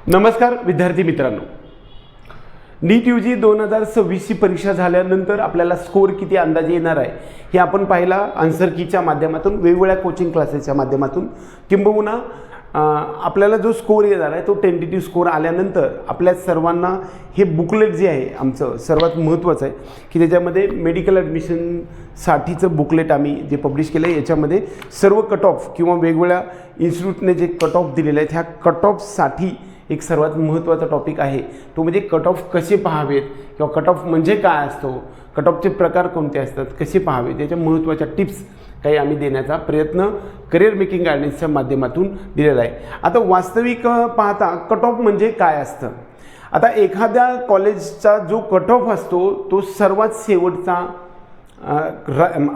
नमस्कार विद्यार्थी मित्रांनो, नीट यूजी 2026 ची परीक्षा झाल्यानंतर आपल्याला स्कोर किती अंदाजे येणार आहे हे आपण पाहिला आन्सर कीच्या माध्यमातून, वेगवेगळ्या कोचिंग क्लासेसच्या माध्यमातून, किंबहुना आपल्याला जो स्कोर येणार आहे तो टेंटेटिव्ह स्कोर आल्यानंतर आपल्या सर्वांना हे बुकलेट जे आहे आमचं सर्वात महत्त्वाचं आहे की त्याच्यामध्ये मेडिकल ॲडमिशनसाठीचं बुकलेट आम्ही जे पब्लिश केलं आहे याच्यामध्ये सर्व कट ऑफ किंवा वेगवेगळ्या इन्स्टिट्यूटने जे कट ऑफ दिलेले आहेत ह्या कट ऑफसाठी एक सर्वात महत्त्वाचा टॉपिक आहे तो म्हणजे कट ऑफ कसे पाहावेत किंवा कट ऑफ म्हणजे काय असतो, कट ऑफचे प्रकार कोणते असतात, कसे पाहावेत, याच्या महत्त्वाच्या टिप्स काही आम्ही देण्याचा प्रयत्न करिअर मेकिंग गायडन्सच्या माध्यमातून दिलेला आहे। आता वास्तविक पाहता कट ऑफ म्हणजे काय असतं, आता एखाद्या कॉलेजचा जो कट ऑफ असतो तो सर्वात शेवटचा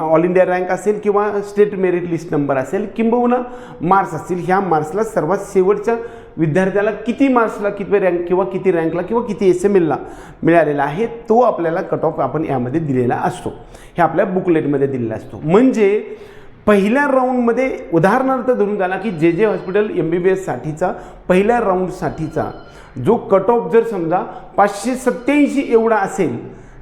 ऑल इंडिया रँक असेल किंवा स्टेट मेरिट लिस्ट नंबर असेल किंबहुना मार्क्स असतील, ह्या मार्क्सला सर्वात शेवटच्या विद्यार्थ्याला किती मार्क्सला किती रँक किंवा किती रँकला किंवा किती SMLला मिळालेला आहे तो आपल्याला कट ऑफ आपण यामध्ये दिलेला असतो, हे आपल्या बुकलेटमध्ये दिलेला असतो। म्हणजे पहिल्या राऊंडमध्ये उदाहरणार्थ धरून झाला की जे हॉस्पिटल MBBS साठीचा पहिल्या राऊंडसाठीचा जो कट ऑफ जर समजा 587 एवढा असेल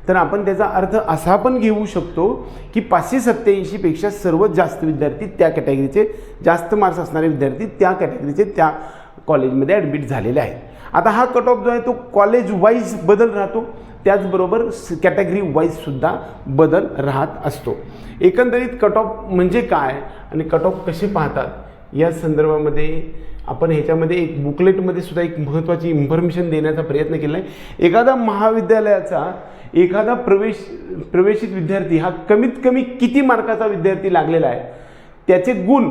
तर आपण त्याचा अर्थ असा पण घेऊ शकतो की 587 पेक्षा सर्वात जास्त विद्यार्थी त्या कॅटेगरीचे, जास्त मार्क्स असणारे विद्यार्थी त्या कॅटेगरीचे त्या कॉलेजमध्ये ॲडमिट झालेले आहेत। आता हा कट ऑफ जो आहे तो कॉलेज वाईज बदल राहतो, त्याचबरोबर कॅटेगरी वाईजसुद्धा बदल राहत असतो। एकंदरीत कट ऑफ म्हणजे काय आणि कट ऑफ कसे पाहतात या संदर्भामध्ये आपण ह्याच्यामध्ये एक बुकलेटमध्ये सुद्धा एक महत्त्वाची इन्फॉर्मेशन देण्याचा प्रयत्न केला आहे। एखादा महाविद्यालयाचा एखादा प्रवेशित विद्यार्थी हा कमीत कमी किती मार्काचा विद्यार्थी लागलेला आहे, त्याचे गुण,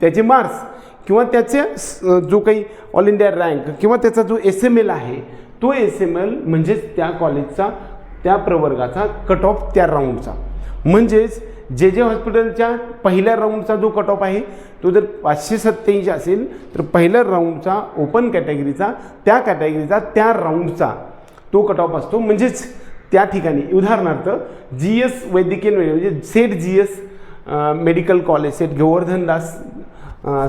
त्याचे मार्क्स किंवा त्याचे जो काही ऑल इंडिया रँक किंवा त्याचा जो SML आहे तो SML म्हणजेच त्या कॉलेजचा, त्या प्रवर्गाचा कट ऑफ त्या राऊंडचा। म्हणजेच जे हॉस्पिटलच्या पहिल्या राऊंडचा जो कट ऑफ आहे तो जर 587 असेल तर पहिल्या राऊंडचा ओपन कॅटेगरीचा, त्या कॅटेगरीचा, त्या राऊंडचा तो कट ऑफ असतो। म्हणजेच त्या ठिकाणी उदाहरणार्थ GS वैद्यकीय म्हणजे Seth GS medical college, Seth Gordhandas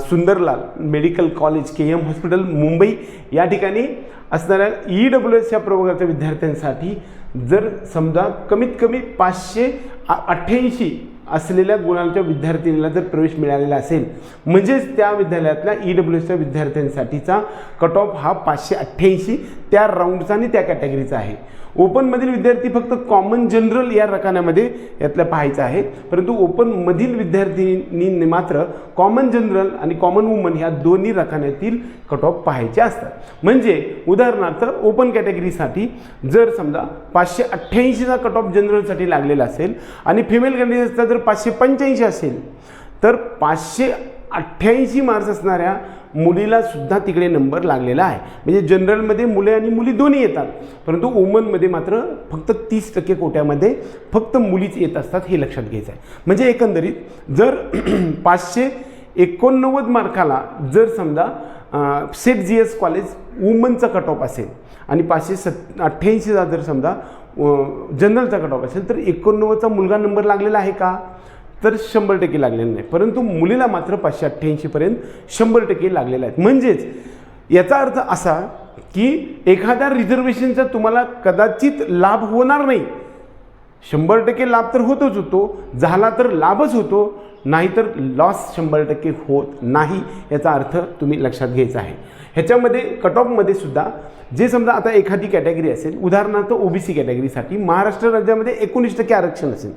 Sunderlal medical college KM hospital Mumbai या ठिकाणी असणाऱ्या EWS या प्रवर्गाच्या विद्यार्थ्यांसाठी जर समजा कमीत कमी 588 असलेल्या गुणांच्या विद्यार्थिनीला जर प्रवेश मिळालेला असेल म्हणजेच त्या विद्यालयातल्या EWSच्या विद्यार्थ्यांसाठीचा कट ऑफ हा 588 त्या राऊंडचा आणि त्या कॅटेगरीचा आहे। ओपनमधील विद्यार्थी फक्त कॉमन जनरल या रकान्यामध्ये यातलं पाहायचं आहे, परंतु ओपनमधील विद्यार्थ्यांनी मात्र कॉमन जनरल आणि कॉमन वुमन ह्या दोन्ही रकान्यातील कट ऑफ पाहायचे असतात। म्हणजे उदाहरणार्थ ओपन कॅटेगरीसाठी जर समजा 588चा कट ऑफ जनरलसाठी लागलेला असेल आणि फिमेल कॅन्डिडेटचा जर 585 असेल तर 588 मार्क्स असणाऱ्या मुलीला सुद्धा तिकडे नंबर लागलेला आहे। म्हणजे जनरलमध्ये मुले आणि मुली दोन्ही येतात, परंतु वुमनमध्ये मात्र फक्त 30% कोट्यामध्ये फक्त मुलीच येत असतात, हे लक्षात घ्यायचं आहे। म्हणजे एकंदरीत जर 589 मार्काला जर समजा सेट GS कॉलेज वुमनचा कट ऑफ असेल आणि 588चा जर समजा जनरलचा कट ऑफ असेल तर 89चा मुलगा नंबर लागलेला आहे का, तर 100% लागलेलं नाही, परंतु मुलीला मात्र 588 पर्यंत 100% लागलेला आहे। म्हणजेच याचा अर्थ असा की एखाद्या रिझर्वेशनचा तुम्हाला कदाचित लाभ होणार नाही, 100% लाभ तर होतोच होतो, झाला तर लाभच होतो, नाहीतर लॉस 100% होत नाही, याचा अर्थ तुम्ही लक्षात घ्यायचा आहे। ह्याच्यामध्ये कट ऑफमध्ये सुद्धा जे समजा आता एखादी कॅटेगरी असेल, उदाहरणार्थ OBC कॅटेगरीसाठी महाराष्ट्र राज्यामध्ये 19% आरक्षण असेल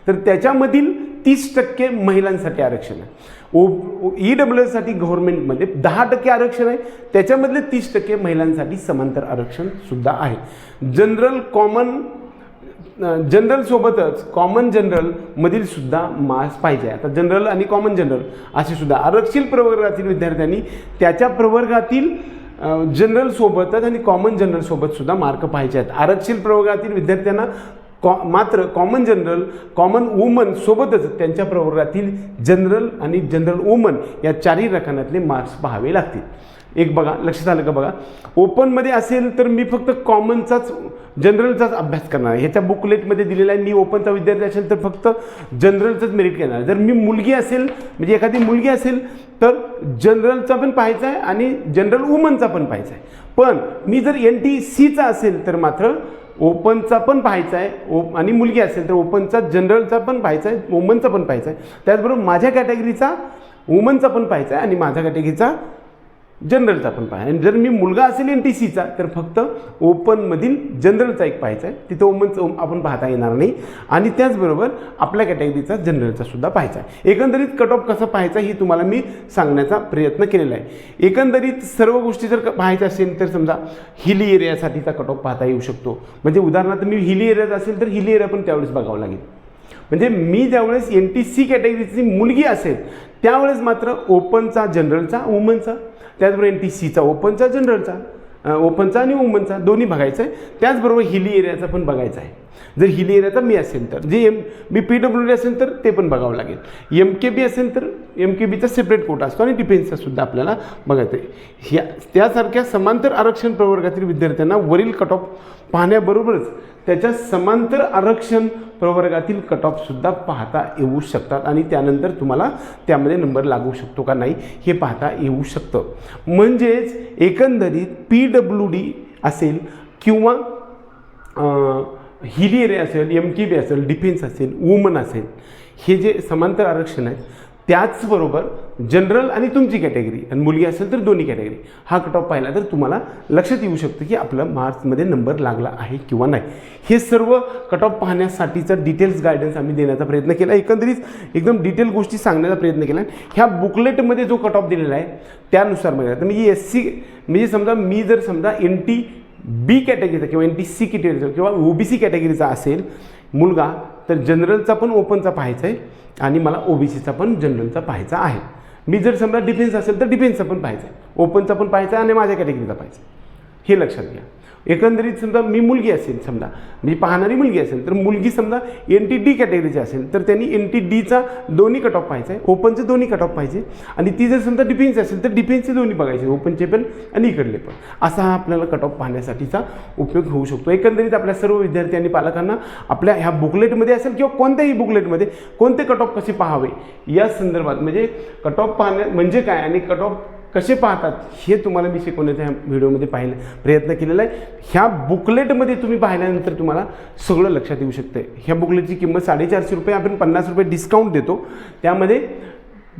तर त्याच्यामधील 30% महिलांसाठी आरक्षण आहे। EWSसाठी गव्हर्नमेंटमध्ये 10% आरक्षण आहे, त्याच्यामधले 30% महिलांसाठी समांतर आरक्षण सुद्धा आहे। जनरल सोबतच कॉमन जनरल मधील सुद्धा मार्क्स पाहिजे। आता जनरल आणि कॉमन जनरल असे सुद्धा आरक्षित प्रवर्गातील विद्यार्थ्यांनी त्याच्या प्रवर्गातील जनरल सोबतच आणि कॉमन जनरल सोबत सुद्धा मार्क पाहिजे आहेत। आरक्षित प्रवर्गातील विद्यार्थ्यांना मात्र कॉमन जनरल, कॉमन वुमन सोबतच त्यांच्या प्रवर्गातील जनरल आणि जनरल वुमन या चारही रकान्यातले मार्क्स पाहावे लागतील। एक बघा, लक्षात आलं का बघा, ओपनमध्ये असेल तर मी फक्त कॉमनचाच जनरलचाच अभ्यास करणार आहे. ह्याच्या बुकलेटमध्ये दिलेला आहे, मी ओपनचा विद्यार्थी असेल तर फक्त जनरलचंच मेरिट घेणार. जर मी मुलगी असेल, म्हणजे एखादी मुलगी असेल तर जनरलचा पण पाहायचा आहे आणि जनरल वुमनचा पण पाहायचा आहे. पण मी जर NTCचा असेल तर मात्र ओपनचा पण पाहायचा आहे आणि मुलगी असेल तर ओपनचा जनरलचा पण पाहायचा आहे, वुमनचा पण पाहायचा आहे. त्याचबरोबर माझ्या कॅटेगरीचा वुमनचा पण पाहायचा आहे आणि माझ्या कॅटेगरीचा जनरलचा पण पाहायचा. आणि जर मी मुलगा असेल NTCचा तर फक्त ओपनमधील जनरलचा एक पाहायचा आहे, तिथं वुमनचं आपण पाहता येणार नाही. आणि त्याचबरोबर आपल्या कॅटेगरीचा जनरलचा सुद्धा पाहायचा आहे. एकंदरीत कट ऑफ कसं पाहायचा हे तुम्हाला मी सांगण्याचा प्रयत्न केलेला आहे. एकंदरीत सर्व गोष्टी जर पाहायच्या असेल तर समजा हिली एरियासाठीचा कट ऑफ पाहता येऊ शकतो. म्हणजे उदाहरणार्थ मी हिली एरियात असेल तर हिली एरिया पण त्यावेळेस बघावं लागेल. म्हणजे मी ज्यावेळेस NTC कॅटेगरीची मुलगी असेल त्यावेळेस मात्र ओपनचा जनरलचा वुमनचा, त्याचबरोबर NTCचा ओपनचा जनरलचा, ओपनचा आणि वुमनचा दोन्ही बघायचं आहे. त्याचबरोबर हिली एरियाचा पण बघायचा आहे. जर हिली एरियाचा मी असेल तर, जे मी PWD असेल तर ते पण बघावं लागेल. MKB असेल तर MKBचा सेपरेट कोटा असतो आणि डिफेन्सचा सुद्धा आपल्याला बघायचं आहे. त्यासारख्या समांतर आरक्षण प्रवर्गातील विद्यार्थ्यांना वरील कट ऑफ पाहण्याबरोबरच त्याच्या समांतर आरक्षण प्रवर्गातील कट ऑफसुद्धा पाहता येऊ शकतात आणि त्यानंतर तुम्हाला त्यामध्ये नंबर लागू शकतो का नाही हे पाहता येऊ शकतं. म्हणजेच एकंदरीत PWD असेल किंवा हिली एरिया असेल, MKB असेल, डिफेन्स असेल, वुमन असेल, हे जे समांतर आरक्षण आहेत त्याचबरोबर जनरल आणि तुमची कॅटेगरी आणि मुलगी असेल तर दोन्ही कॅटेगरी हा कट ऑफ पाहिला तर तुम्हाला लक्षात येऊ शकतं की आपलं मार्क्समध्ये नंबर लागला आहे किंवा नाही. हे सर्व कट ऑफ पाहण्यासाठीचा डिटेल्स गायडन्स आम्ही देण्याचा प्रयत्न केला. एकंदरीत एकदम डिटेल गोष्टी सांगण्याचा प्रयत्न केला. ह्या बुकलेटमध्ये जो कट ऑफ दिलेला आहे त्यानुसार म्हणजे आता मी SC म्हणजे समजा मी जर समजा NTB कॅटेगरीचा किंवा NTC कॅटेगरीचा किंवा OBC कॅटेगरीचा असेल मुलगा तर जनरलचा पण ओपनचा पाहायचा आहे आणि मला OBCचा पण जनरलचा पाहायचा आहे. मी जर समजा डिफेन्स असेल तर डिफेन्सचा पण पाहायचा आहे, ओपनचा पण पाहायचा आहे आणि माझ्या कॅटेगरीचा पाहायचा आहे. हे लक्षात घ्या. एकंदरीत समजा मी मुलगी असेल, समजा म्हणजे पाहणारी मुलगी असेल तर मुलगी समजा NTD कॅटेगरीची असेल तर त्यांनी NTDचा दोन्ही कट ऑफ पाहायचा आहे, ओपनचे दोन्ही कट ऑफ पाहिजे. आणि ती जर समजा डिफेन्स असेल तर डिफेन्सचे दोन्ही बघायचे, ओपनचे पण आणि इकडले पण. असा हा आपल्याला कट ऑफ पाहण्यासाठीचा उपयोग होऊ शकतो. एकंदरीत आपल्या सर्व विद्यार्थी आणि पालकांना आपल्या ह्या बुकलेटमध्ये असेल किंवा कोणत्याही बुकलेटमध्ये कोणते कट ऑफ कसे पाहावे या संदर्भात म्हणजे कट ऑफ पाहण्या म्हणजे काय आणि कट ऑफ कसे पाहतात हे तुम्हाला मी शिकवण्याच्या व्हिडिओमध्ये प्रयत्न केलेला आहे. ह्या बुकलेटमध्ये तुम्ही पाहिल्यानंतर तुम्हाला सगळं लक्षात येऊ शकतं. ह्या बुकलेटची किंमत 450 रुपये, आपण 50 रुपये डिस्काउंट देतो. त्यामध्ये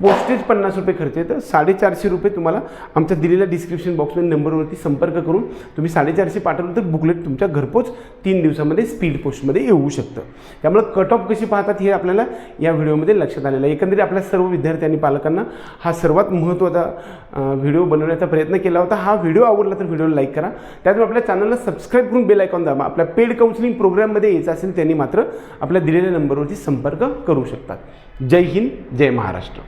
पोस्टेज 50 रुपये खर्च येतं. 450 रुपये तुम्हाला आमच्या दिलेल्या डिस्क्रिप्शन बॉक्समध्ये नंबरवरती संपर्क करून तुम्ही 450 पाठवलं तर बुकलेट तुमच्या घरपोच 3 दिवसामध्ये स्पीड पोस्टमध्ये येऊ शकतं. त्यामुळे कट ऑफ कशी पाहतात हे आपल्याला या व्हिडिओमध्ये लक्षात आलेलं आहे. एकंदरीत आपल्या सर्व विद्यार्थी आणि पालकांना हा सर्वात महत्त्वाचा व्हिडिओ बनवण्याचा प्रयत्न केला होता. हा व्हिडिओ आवडला तर व्हिडिओला लाईक करा. त्यातून आपल्या चॅनलला सबस्क्राईब करून बेल आयकॉन दाबा. आपल्या पेड काउन्सिलिंग प्रोग्राममध्ये यायचं असेल त्यांनी मात्र आपल्या दिलेल्या नंबरवरती संपर्क करू शकतात. जय हिंद, जय महाराष्ट्र.